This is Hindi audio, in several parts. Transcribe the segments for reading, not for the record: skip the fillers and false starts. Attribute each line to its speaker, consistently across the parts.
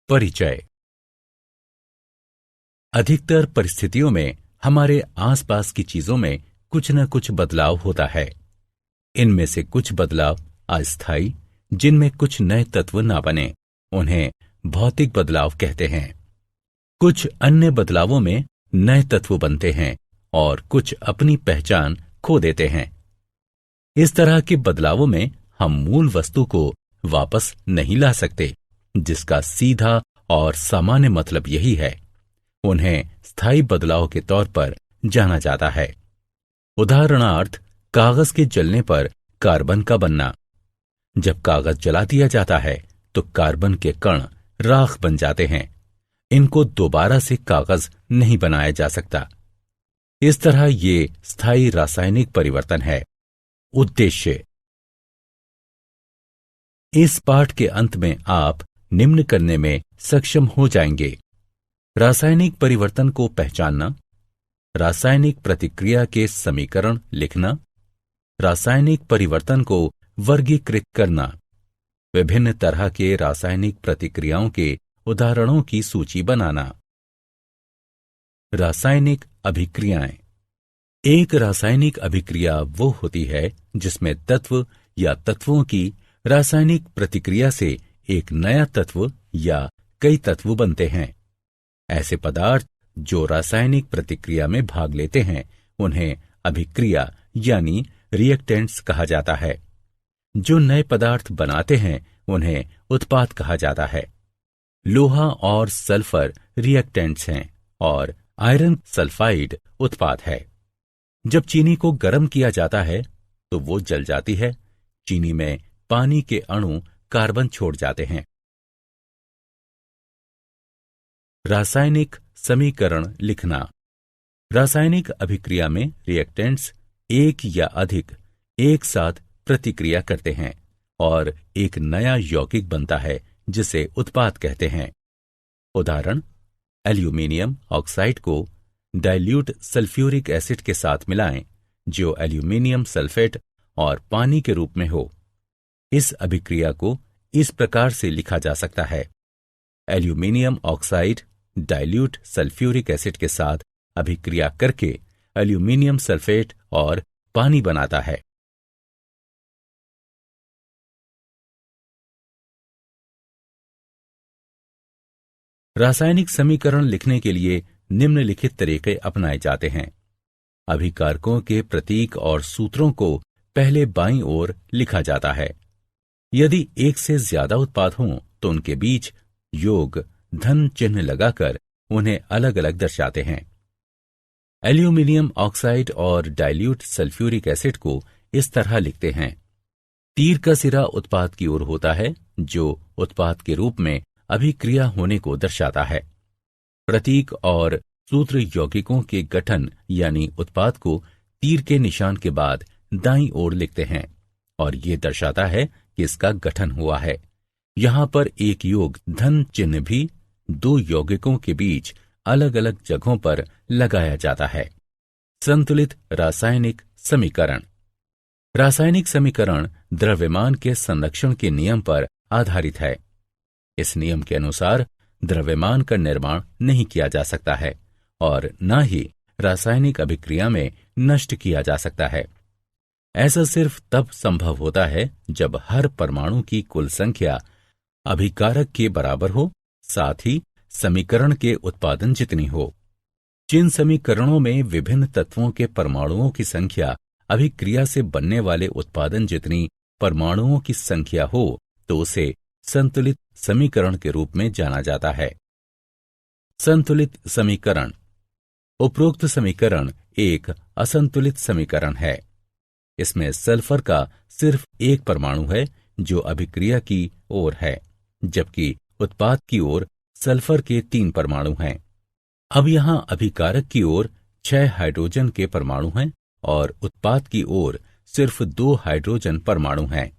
Speaker 1: परिचय। अधिकतर परिस्थितियों में हमारे आसपास की चीजों में कुछ न कुछ बदलाव होता है। इनमें से कुछ बदलाव अस्थायी, जिनमें कुछ नए तत्व ना बने, उन्हें भौतिक बदलाव कहते हैं। कुछ अन्य बदलावों में नए तत्व बनते हैं और कुछ अपनी पहचान खो देते हैं। इस तरह के बदलावों में हम मूल वस्तु को वापस नहीं ला सकते, जिसका सीधा और सामान्य मतलब यही है। उन्हें स्थायी बदलाव के तौर पर जाना जाता है। उदाहरणार्थ, कागज के जलने पर कार्बन का बनना। जब कागज जला दिया जाता है तो कार्बन के कण राख बन जाते हैं। इनको दोबारा से कागज नहीं बनाया जा सकता। इस तरह ये स्थायी रासायनिक परिवर्तन है। उद्देश्य। इस पाठ के अंत में आप निम्न करने में सक्षम हो जाएंगे: रासायनिक परिवर्तन को पहचानना, रासायनिक प्रतिक्रिया के समीकरण लिखना, रासायनिक परिवर्तन को वर्गीकृत करना, विभिन्न तरह के रासायनिक प्रतिक्रियाओं के उदाहरणों की सूची बनाना। रासायनिक अभिक्रियाएं। एक रासायनिक अभिक्रिया वो होती है जिसमें तत्व या तत्वों की रासायनिक प्रतिक्रिया से एक नया तत्व या कई तत्व बनते हैं। ऐसे पदार्थ जो रासायनिक प्रतिक्रिया में भाग लेते हैं उन्हें अभिक्रिया यानी रिएक्टेंट्स कहा जाता है। जो नए पदार्थ बनाते हैं उन्हें उत्पाद कहा जाता है। लोहा और सल्फर रिएक्टेंट्स हैं और आयरन सल्फाइड उत्पाद है। जब चीनी को गर्म किया जाता है तो वो जल जाती है। चीनी में पानी के अणु कार्बन छोड़ जाते हैं। रासायनिक समीकरण लिखना। रासायनिक अभिक्रिया में रिएक्टेंट्स एक या अधिक एक साथ प्रतिक्रिया करते हैं और एक नया यौगिक बनता है जिसे उत्पाद कहते हैं। उदाहरण, एल्यूमीनियम ऑक्साइड को डाइल्यूट सल्फ्यूरिक एसिड के साथ मिलाएं जो एल्यूमीनियम सल्फेट और पानी के रूप में हो। इस अभिक्रिया को इस प्रकार से लिखा जा सकता है: aluminium oxide dilute sulphuric acid के साथ अभिक्रिया करके एल्यूमीनियम सल्फेट और पानी बनाता है। रासायनिक समीकरण लिखने के लिए निम्नलिखित तरीके अपनाए जाते हैं। अभिकारकों के प्रतीक और सूत्रों को पहले बाईं ओर लिखा जाता है। यदि एक से ज्यादा उत्पाद हों तो उनके बीच योग धन चिन्ह लगाकर उन्हें अलग अलग दर्शाते हैं। एल्यूमीनियम ऑक्साइड और डाइल्यूट सल्फ्यूरिक एसिड को इस तरह लिखते हैं। तीर का सिरा उत्पाद की ओर होता है जो उत्पाद के रूप में अभिक्रिया होने को दर्शाता है। प्रतीक और सूत्र यौगिकों के गठन यानी उत्पाद को तीर के निशान के बाद दाईं ओर लिखते हैं और ये दर्शाता है कि इसका गठन हुआ है। यहां पर एक योग धन चिन्ह भी दो यौगिकों के बीच अलग अलग जगहों पर लगाया जाता है। संतुलित रासायनिक समीकरण। रासायनिक समीकरण द्रव्यमान के संरक्षण के नियम पर आधारित है। इस नियम के अनुसार द्रव्यमान का निर्माण नहीं किया जा सकता है और न ही रासायनिक अभिक्रिया में नष्ट किया जा सकता है। ऐसा सिर्फ तब संभव होता है जब हर परमाणु की कुल संख्या अभिकारक के बराबर हो, साथ ही समीकरण के उत्पादन जितनी हो। जिन समीकरणों में विभिन्न तत्वों के परमाणुओं की संख्या अभिक्रिया से बनने वाले उत्पादन जितनी परमाणुओं की संख्या हो तो उसे संतुलित समीकरण के रूप में जाना जाता है। संतुलित समीकरण। उपरोक्त समीकरण एक असंतुलित समीकरण है। इसमें सल्फर का सिर्फ एक परमाणु है जो अभिक्रिया की ओर है, जबकि उत्पाद की ओर सल्फर के 3 परमाणु हैं। अब यहां अभिकारक की ओर 6 हाइड्रोजन के परमाणु हैं और उत्पाद की ओर सिर्फ 2 हाइड्रोजन परमाणु हैं।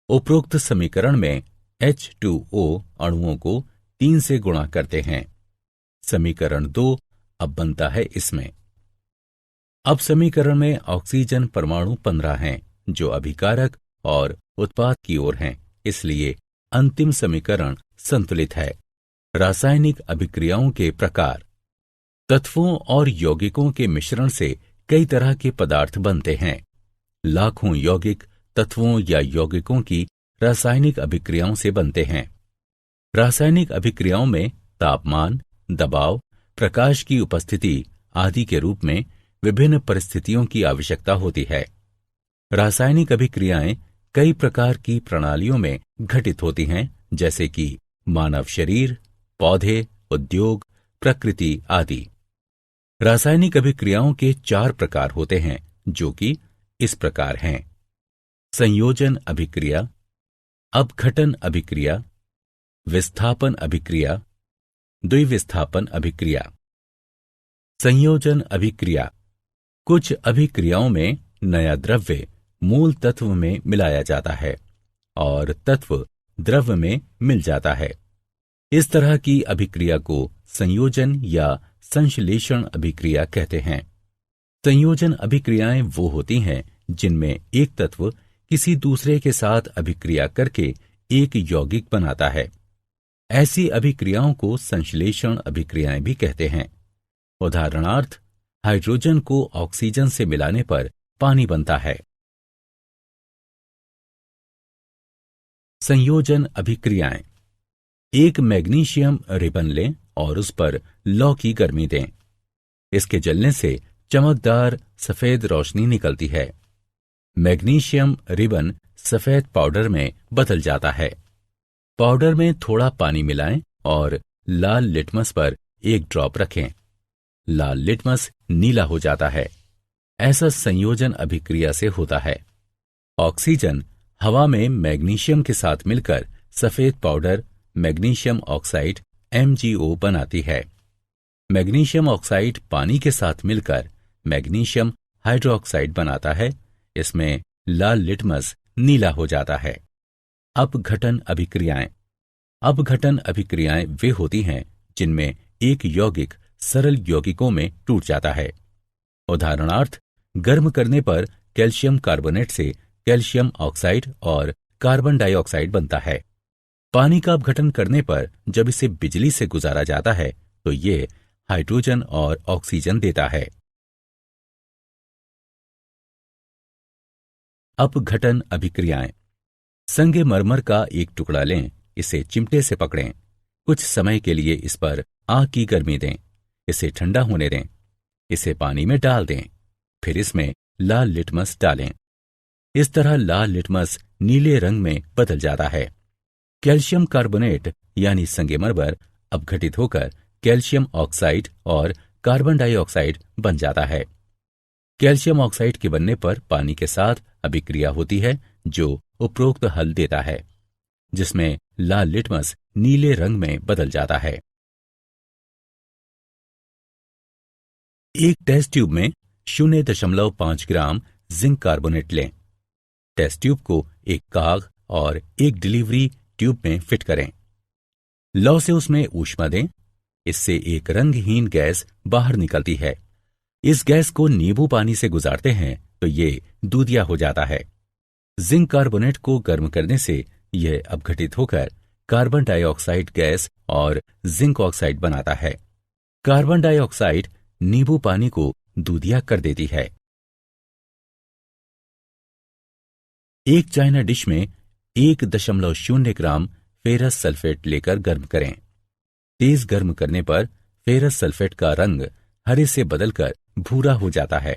Speaker 1: उपरोक्त समीकरण में H2O अणुओं को 3 से गुणा करते हैं। समीकरण 2 अब बनता है इसमें। अब समीकरण में ऑक्सीजन परमाणु 15 हैं जो अभिकारक और उत्पाद की ओर हैं, इसलिए अंतिम समीकरण संतुलित है। रासायनिक अभिक्रियाओं के प्रकार। तत्वों और यौगिकों के मिश्रण से कई तरह के पदार्थ बनते हैं। लाखों यौगिक तत्वों या यौगिकों की रासायनिक अभिक्रियाओं से बनते हैं। रासायनिक अभिक्रियाओं में तापमान, दबाव, प्रकाश की उपस्थिति आदि के रूप में विभिन्न परिस्थितियों की आवश्यकता होती है। रासायनिक अभिक्रियाएं कई प्रकार की प्रणालियों में घटित होती हैं, जैसे कि मानव शरीर, पौधे, उद्योग, प्रकृति आदि। रासायनिक अभिक्रियाओं के 4 प्रकार होते हैं, जो कि इस प्रकार हैं: संयोजन अभिक्रिया, अपघटन अभिक्रिया, विस्थापन अभिक्रिया, द्विविस्थापन अभिक्रिया। संयोजन अभिक्रिया। कुछ अभिक्रियाओं में नया द्रव्य मूल तत्व में मिलाया जाता है और तत्व द्रव्य में मिल जाता है। इस तरह की अभिक्रिया को संयोजन या संश्लेषण अभिक्रिया कहते हैं। संयोजन अभिक्रियाएं वो होती हैं जिनमें एक तत्व किसी दूसरे के साथ अभिक्रिया करके एक यौगिक बनाता है। ऐसी अभिक्रियाओं को संश्लेषण अभिक्रियाएं भी कहते हैं। उदाहरणार्थ, हाइड्रोजन को ऑक्सीजन से मिलाने पर पानी बनता है। संयोजन अभिक्रियाएं। एक मैग्नीशियम रिबन लें और उस पर लौ की गर्मी दें। इसके जलने से चमकदार सफेद रोशनी निकलती है। मैग्नीशियम रिबन सफेद पाउडर में बदल जाता है। पाउडर में थोड़ा पानी मिलाएं और लाल लिटमस पर एक ड्रॉप रखें। लाल लिटमस नीला हो जाता है। ऐसा संयोजन अभिक्रिया से होता है। ऑक्सीजन हवा में मैग्नीशियम के साथ मिलकर सफेद पाउडर मैग्नीशियम ऑक्साइड MgO बनाती है। मैग्नीशियम ऑक्साइड पानी के साथ मिलकर मैग्नीशियम हाइड्रोक्साइड बनाता है। इसमें लाल लिटमस नीला हो जाता है। अपघटन अभिक्रियाएं। अपघटन अभिक्रियाएं वे होती हैं जिनमें एक यौगिक सरल यौगिकों में टूट जाता है। उदाहरणार्थ, गर्म करने पर कैल्शियम कार्बोनेट से कैल्शियम ऑक्साइड और कार्बन डाइऑक्साइड बनता है। पानी का अपघटन करने पर जब इसे बिजली से गुजारा जाता है तो ये हाइड्रोजन और ऑक्सीजन देता है। अपघटन अभिक्रियाएं। संगमरमर का एक टुकड़ा लें, इसे चिमटे से पकड़ें। कुछ समय के लिए इस पर आग की गर्मी दें। इसे ठंडा होने दें। इसे पानी में डाल दें। फिर इसमें लाल लिटमस डालें। इस तरह लाल लिटमस नीले रंग में बदल जाता है। कैल्शियम कार्बोनेट यानी संगमरमर अपघटित होकर कैल्शियम ऑक्साइड और कार्बन डाइऑक्साइड बन जाता है। कैल्शियम ऑक्साइड के बनने पर पानी के साथ अभिक्रिया होती है जो उपरोक्त हल देता है, जिसमें लाल लिटमस नीले रंग में बदल जाता है। एक टेस्ट ट्यूब में 0.5 ग्राम जिंक कार्बोनेट लें। टेस्ट ट्यूब को एक काग और एक डिलीवरी ट्यूब में फिट करें। लौ से उसमें ऊष्मा दें। इससे एक रंगहीन गैस बाहर निकलती है। इस गैस को नींबू पानी से गुजारते हैं तो ये दूधिया हो जाता है। जिंक कार्बोनेट को गर्म करने से यह अपघटित होकर कार्बन डाइऑक्साइड गैस और जिंक ऑक्साइड बनाता है। कार्बन डाइऑक्साइड नींबू पानी को दूधिया कर देती है। एक चाइना डिश में 1.0 ग्राम फेरस सल्फेट लेकर गर्म करें। तेज गर्म करने पर फेरस सल्फेट का रंग हरे से बदलकर भूरा हो जाता है।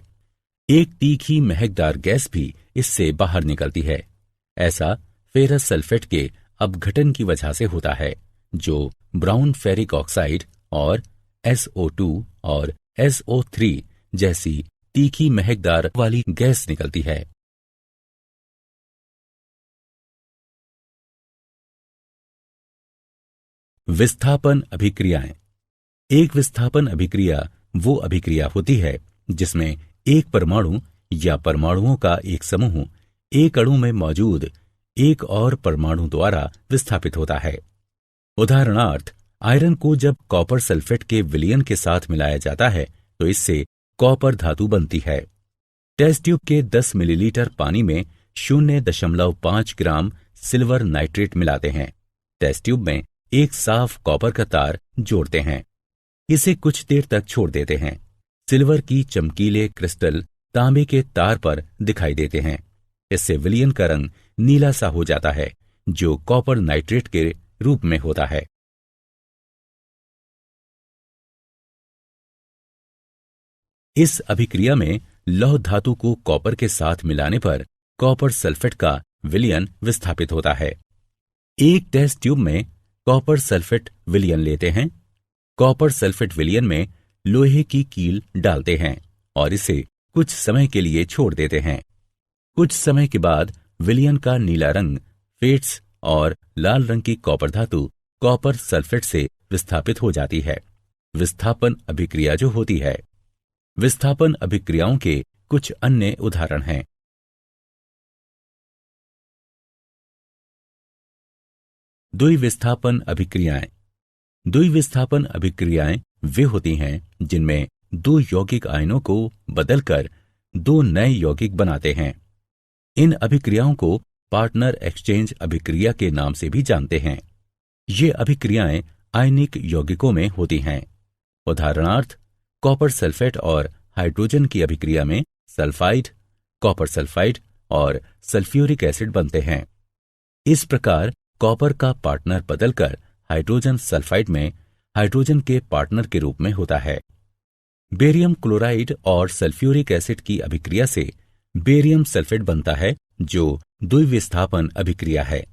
Speaker 1: एक तीखी महकदार गैस भी इससे बाहर निकलती है। ऐसा फेरस सल्फेट के अपघटन की वजह से होता है, जो ब्राउन फेरिक ऑक्साइड और SO2 और SO3 जैसी तीखी महकदार वाली गैस निकलती है। विस्थापन अभिक्रियाएं। एक विस्थापन अभिक्रिया वो अभिक्रिया होती है जिसमें एक परमाणु या परमाणुओं का एक समूह एक अणु में मौजूद एक और परमाणु द्वारा विस्थापित होता है। उदाहरणार्थ, आयरन को जब कॉपर सल्फेट के विलयन के साथ मिलाया जाता है तो इससे कॉपर धातु बनती है। टेस्ट ट्यूब के 10 मिलीलीटर पानी में 0.5 ग्राम सिल्वर नाइट्रेट मिलाते हैं। टेस्ट ट्यूब में एक साफ कॉपर का तार जोड़ते हैं। इसे कुछ देर तक छोड़ देते हैं। सिल्वर की चमकीले क्रिस्टल तांबे के तार पर दिखाई देते हैं। इससे विलयन का रंग नीला सा हो जाता है, जो कॉपर नाइट्रेट के रूप में होता है। इस अभिक्रिया में लौह धातु को कॉपर के साथ मिलाने पर कॉपर सल्फेट का विलयन विस्थापित होता है। एक टेस्ट ट्यूब में कॉपर सल्फेट विलयन लेते हैं। कॉपर सल्फेट विलयन में लोहे की कील डालते हैं और इसे कुछ समय के लिए छोड़ देते हैं। कुछ समय के बाद विलयन का नीला रंग फेट्स और लाल रंग की कॉपर धातु कॉपर सल्फेट से विस्थापित हो जाती है। विस्थापन अभिक्रिया जो होती है। विस्थापन अभिक्रियाओं के कुछ अन्य उदाहरण हैं। द्विविस्थापन अभिक्रियाएं। द्विविस्थापन अभिक्रियाएं वे होती हैं जिनमें दो यौगिक आयनों को बदलकर दो नए यौगिक बनाते हैं। इन अभिक्रियाओं को पार्टनर एक्सचेंज अभिक्रिया के नाम से भी जानते हैं। ये अभिक्रियाएं आयनिक यौगिकों में होती हैं। उदाहरणार्थ, कॉपर सल्फेट और हाइड्रोजन की अभिक्रिया में सल्फाइड, कॉपर सल्फाइड और सल्फ्यूरिक एसिड बनते हैं। इस प्रकार कॉपर का पार्टनर बदलकर हाइड्रोजन सल्फाइड में हाइड्रोजन के पार्टनर के रूप में होता है। बेरियम क्लोराइड और सल्फ्यूरिक एसिड की अभिक्रिया से बेरियम सल्फेट बनता है, जो द्विविस्थापन अभिक्रिया है।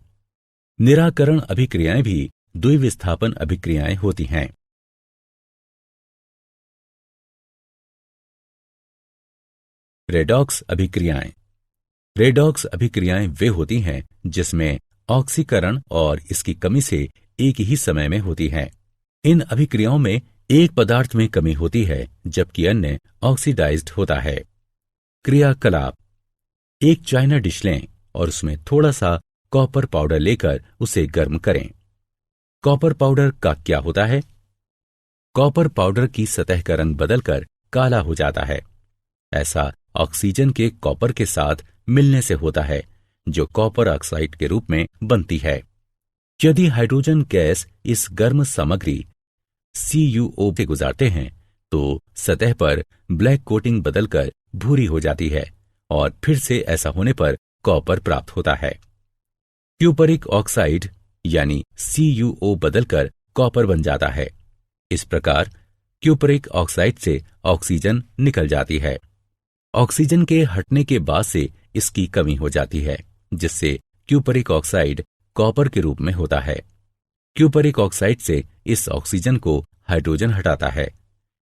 Speaker 1: निराकरण अभिक्रियाएं भी द्विविस्थापन अभिक्रियाएं होती हैं। रेडॉक्स अभिक्रियाएं। रेडॉक्स अभिक्रियाएं वे होती हैं जिसमें ऑक्सीकरण और इसकी कमी से एक ही समय में होती हैं। इन अभिक्रियाओं में एक पदार्थ में कमी होती है जबकि अन्य ऑक्सीडाइज्ड होता है। क्रियाकलाप। एक चाइना डिश लें और उसमें थोड़ा सा कॉपर पाउडर लेकर उसे गर्म करें। कॉपर पाउडर का क्या होता है? कॉपर पाउडर की सतह का रंग बदलकर काला हो जाता है। ऐसा ऑक्सीजन के कॉपर के साथ मिलने से होता है, जो कॉपर ऑक्साइड के रूप में बनती है। यदि हाइड्रोजन गैस इस गर्म सामग्री CuO से गुजारते हैं तो सतह पर ब्लैक कोटिंग बदलकर भूरी हो जाती है और फिर से ऐसा होने पर कॉपर प्राप्त होता है। क्यूपरिक ऑक्साइड यानी CuO बदलकर कॉपर बन जाता है। इस प्रकार क्यूपरिक ऑक्साइड से ऑक्सीजन निकल जाती है। ऑक्सीजन के हटने के बाद से इसकी कमी हो जाती है, जिससे क्यूपरिक ऑक्साइड कॉपर के रूप में होता है। क्यूपरिक ऑक्साइड से इस ऑक्सीजन को हाइड्रोजन हटाता है,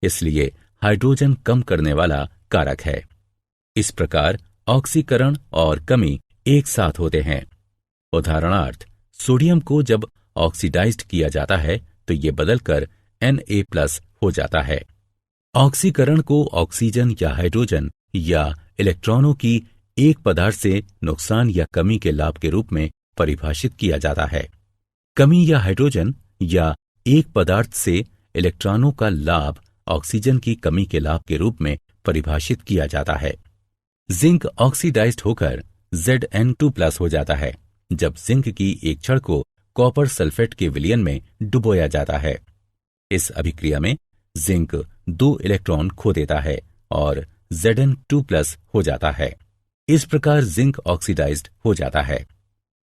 Speaker 1: इसलिए हाइड्रोजन कम करने वाला कारक है। इस प्रकार ऑक्सीकरण और कमी एक साथ होते हैं। उदाहरणार्थ, सोडियम को जब ऑक्सीडाइज्ड किया जाता है तो ये बदलकर Na+ हो जाता है। ऑक्सीकरण को ऑक्सीजन या हाइड्रोजन या इलेक्ट्रॉनों की एक पदार्थ से नुकसान या कमी के लाभ के रूप में परिभाषित किया जाता है। कमी या हाइड्रोजन या एक पदार्थ से इलेक्ट्रॉनों का लाभ ऑक्सीजन की कमी के लाभ के रूप में परिभाषित किया जाता है। जिंक ऑक्सीडाइज्ड होकर Zn2+ हो जाता है जब जिंक की एक छड़ को कॉपर सल्फेट के विलयन में डुबोया जाता है। इस अभिक्रिया में जिंक 2 इलेक्ट्रॉन खो देता है और Zn2+ हो जाता है। इस प्रकार जिंक ऑक्सीडाइज्ड हो जाता है।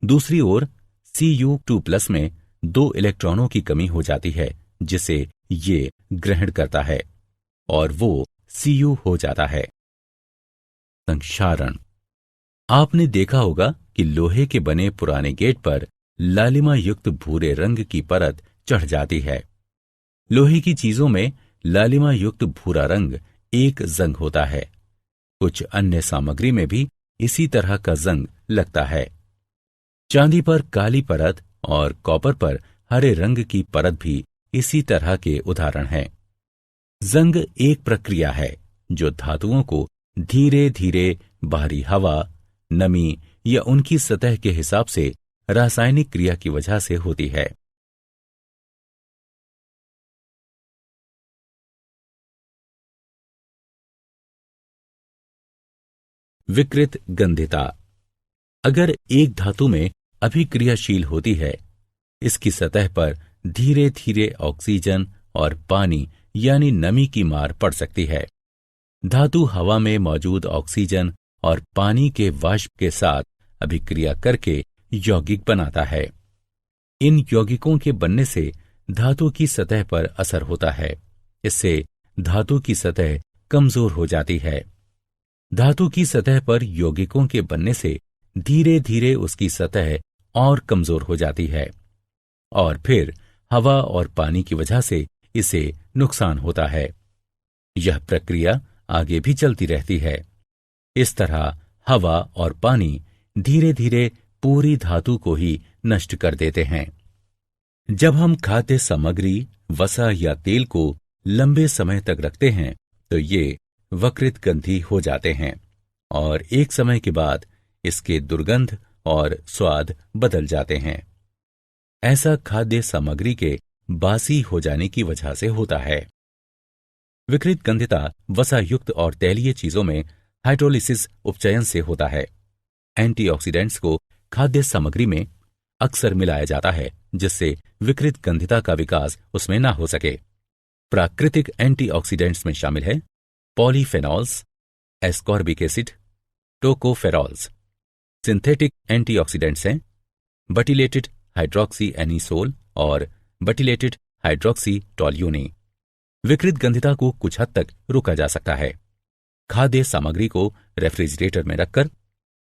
Speaker 1: दूसरी ओर Cu2+ में 2 इलेक्ट्रॉनों की कमी हो जाती है, जिसे ये ग्रहण करता है और वो Cu हो जाता है। संक्षारण। आपने देखा होगा कि लोहे के बने पुराने गेट पर लालिमा युक्त भूरे रंग की परत चढ़ जाती है। लोहे की चीजों में लालिमा युक्त भूरा रंग एक जंग होता है। कुछ अन्य सामग्री में भी इसी तरह का जंग लगता है। चांदी पर काली परत और कॉपर पर हरे रंग की परत भी इसी तरह के उदाहरण हैं। जंग एक प्रक्रिया है जो धातुओं को धीरे धीरे बाहरी हवा, नमी या उनकी सतह के हिसाब से रासायनिक क्रिया की वजह से होती है। विकृत गंधिता। अगर एक धातु में अभिक्रियाशील होती है, इसकी सतह पर धीरे धीरे ऑक्सीजन और पानी यानी नमी की मार पड़ सकती है। धातु हवा में मौजूद ऑक्सीजन और पानी के वाष्प के साथ अभिक्रिया करके यौगिक बनाता है। इन यौगिकों के बनने से धातु की सतह पर असर होता है। इससे धातु की सतह कमजोर हो जाती है। धातु की सतह पर यौगिकों के बनने से धीरे धीरे उसकी सतह और कमजोर हो जाती है और फिर हवा और पानी की वजह से इसे नुकसान होता है। यह प्रक्रिया आगे भी चलती रहती है। इस तरह हवा और पानी धीरे धीरे पूरी धातु को ही नष्ट कर देते हैं। जब हम खाद्य सामग्री, वसा या तेल को लंबे समय तक रखते हैं तो ये वक्रित गंधी हो जाते हैं और एक समय के बाद इसके दुर्गंध और स्वाद बदल जाते हैं। ऐसा खाद्य सामग्री के बासी हो जाने की वजह से होता है। विकृत गंधिता वसायुक्त और तैलीय चीजों में हाइड्रोलिसिस उपचयन से होता है। एंटीऑक्सीडेंट्स को खाद्य सामग्री में अक्सर मिलाया जाता है जिससे विकृत गंधिता का विकास उसमें ना हो सके। प्राकृतिक एंटीऑक्सीडेंट्स में शामिल है polyphenols, ascorbic acid, tocopherols. Synthetic antioxidants हैं बटिलेटेड हाइड्रोक्सी एनिसोल और बटिलेटेड हाइड्रोक्सी टोल्यूनी। विकृत गंधिता को कुछ हद तक रोका जा सकता है। खाद्य सामग्री को रेफ्रिजरेटर में रखकर,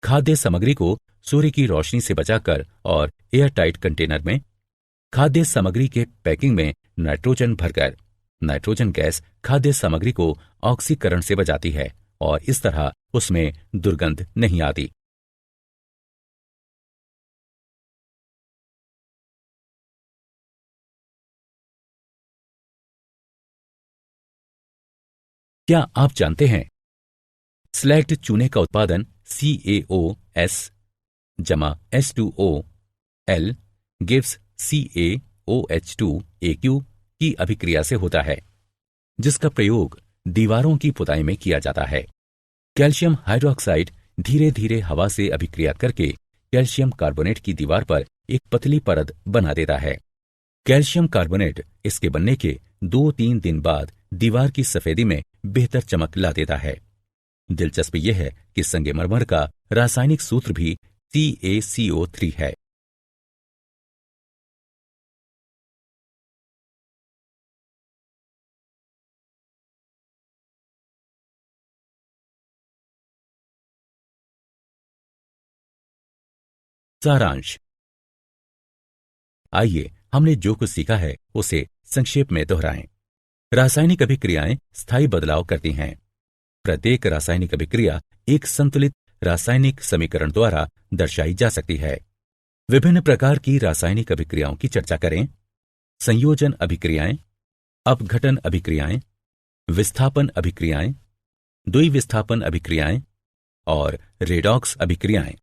Speaker 1: खाद्य सामग्री को सूर्य की रोशनी से बचाकर और एयरटाइट कंटेनर में, खाद्य सामग्री के पैकिंग में नाइट्रोजन भरकर। नाइट्रोजन गैस खाद्य सामग्री को ऑक्सीकरण से बचाती है और इस तरह उसमें दुर्गंध नहीं आती। क्या आप जानते हैं स्लैग्ड चूने का उत्पादन CaOS जमा H2O L गिव्स CaOH2aq की अभिक्रिया से होता है, जिसका प्रयोग दीवारों की पुताई में किया जाता है। कैल्शियम हाइड्रोक्साइड धीरे धीरे हवा से अभिक्रिया करके कैल्शियम कार्बोनेट की दीवार पर एक पतली परत बना देता है। कैल्शियम कार्बोनेट इसके बनने के 2-3 दिन बाद दीवार की सफेदी में बेहतर चमक ला देता है। दिलचस्प यह है कि संगमरमर का रासायनिक सूत्र भी CaCO3 है। सारांश। आइए हमने जो कुछ सीखा है उसे संक्षेप में दोहराएं। रासायनिक अभिक्रियाएं स्थायी बदलाव करती हैं। प्रत्येक रासायनिक अभिक्रिया एक संतुलित रासायनिक समीकरण द्वारा दर्शाई जा सकती है। विभिन्न प्रकार की रासायनिक अभिक्रियाओं की चर्चा करें। संयोजन अभिक्रियाएं, अपघटन अभिक्रियाएं, विस्थापन अभिक्रियाएं, द्विविस्थापन अभिक्रियाएं और रेडॉक्स अभिक्रियाएं।